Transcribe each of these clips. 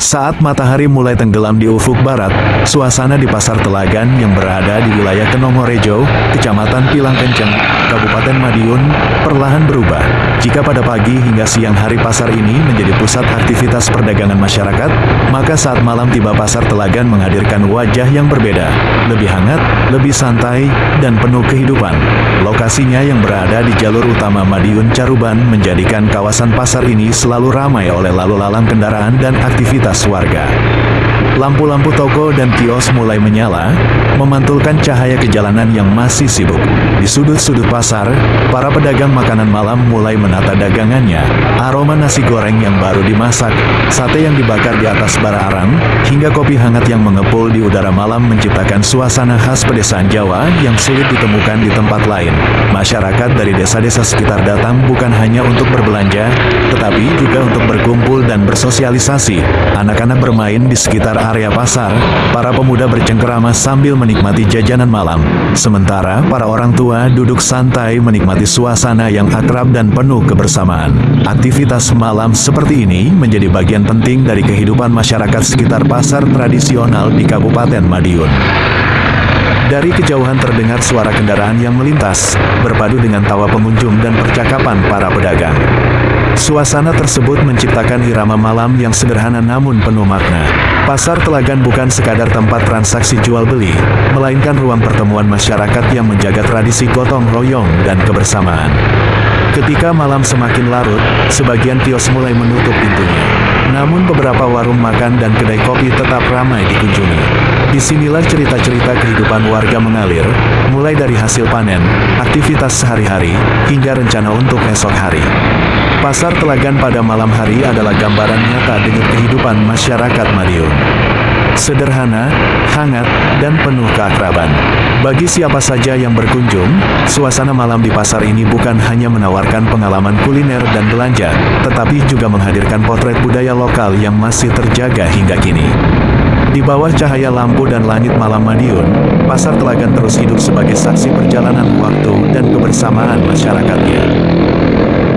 Saat matahari mulai tenggelam di ufuk barat, suasana di Pasar Telagan yang berada di wilayah Kenongorejo, Kecamatan Pilangkenceng, Kabupaten Madiun, perlahan berubah. Jika pada pagi hingga siang hari pasar ini menjadi pusat aktivitas perdagangan masyarakat, maka saat malam tiba Pasar Telagan menghadirkan wajah yang berbeda, lebih hangat, lebih santai, dan penuh kehidupan. Lokasinya yang berada di jalur utama Madiun Caruban menjadikan kawasan pasar ini selalu ramai oleh lalu lalang kendaraan dan aktivitas warga. Lampu-lampu toko dan kios mulai menyala, memantulkan cahaya ke jalanan yang masih sibuk. Di sudut-sudut pasar, para pedagang makanan malam mulai menata dagangannya. Aroma nasi goreng yang baru dimasak, sate yang dibakar di atas bara arang, hingga kopi hangat yang mengepul di udara malam menciptakan suasana khas pedesaan Jawa yang sulit ditemukan di tempat lain. Masyarakat dari desa-desa sekitar datang bukan hanya untuk berbelanja, tetapi juga untuk berkumpul dan bersosialisasi. Anak-anak bermain di sekitar area pasar, para pemuda bercengkerama sambil menikmati jajanan malam. Sementara para orang tua duduk santai menikmati suasana yang akrab dan penuh kebersamaan. Aktivitas malam seperti ini menjadi bagian penting dari kehidupan masyarakat sekitar pasar tradisional di Kabupaten Madiun. Dari kejauhan terdengar suara kendaraan yang melintas, berpadu dengan tawa pengunjung dan percakapan para pedagang. Suasana tersebut menciptakan irama malam yang sederhana namun penuh makna. Pasar Telagan bukan sekadar tempat transaksi jual-beli, melainkan ruang pertemuan masyarakat yang menjaga tradisi gotong royong dan kebersamaan. Ketika malam semakin larut, sebagian kios mulai menutup pintunya. Namun beberapa warung makan dan kedai kopi tetap ramai dikunjungi. Disinilah cerita-cerita kehidupan warga mengalir, mulai dari hasil panen, aktivitas sehari-hari, hingga rencana untuk esok hari. Pasar Telagan pada malam hari adalah gambaran nyata dengan kehidupan masyarakat Madiun. Sederhana, hangat, dan penuh keakraban. Bagi siapa saja yang berkunjung, suasana malam di pasar ini bukan hanya menawarkan pengalaman kuliner dan belanja, tetapi juga menghadirkan potret budaya lokal yang masih terjaga hingga kini. Di bawah cahaya lampu dan langit malam Madiun, Pasar Telagan terus hidup sebagai saksi perjalanan waktu dan kebersamaan masyarakatnya.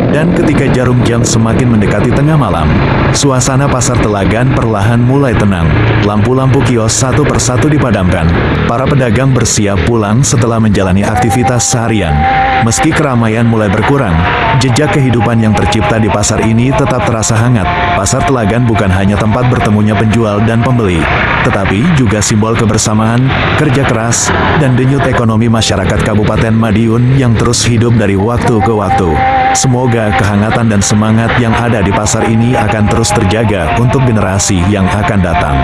Dan ketika jarum jam semakin mendekati tengah malam, suasana Pasar Telagan perlahan mulai tenang. Lampu-lampu kios satu persatu dipadamkan. Para pedagang bersiap pulang setelah menjalani aktivitas seharian. Meski keramaian mulai berkurang, jejak kehidupan yang tercipta di pasar ini tetap terasa hangat. Pasar Telagan bukan hanya tempat bertemunya penjual dan pembeli, tetapi juga simbol kebersamaan, kerja keras, dan denyut ekonomi masyarakat Kabupaten Madiun yang terus hidup dari waktu ke waktu. Semoga kehangatan dan semangat yang ada di pasar ini akan terus terjaga untuk generasi yang akan datang.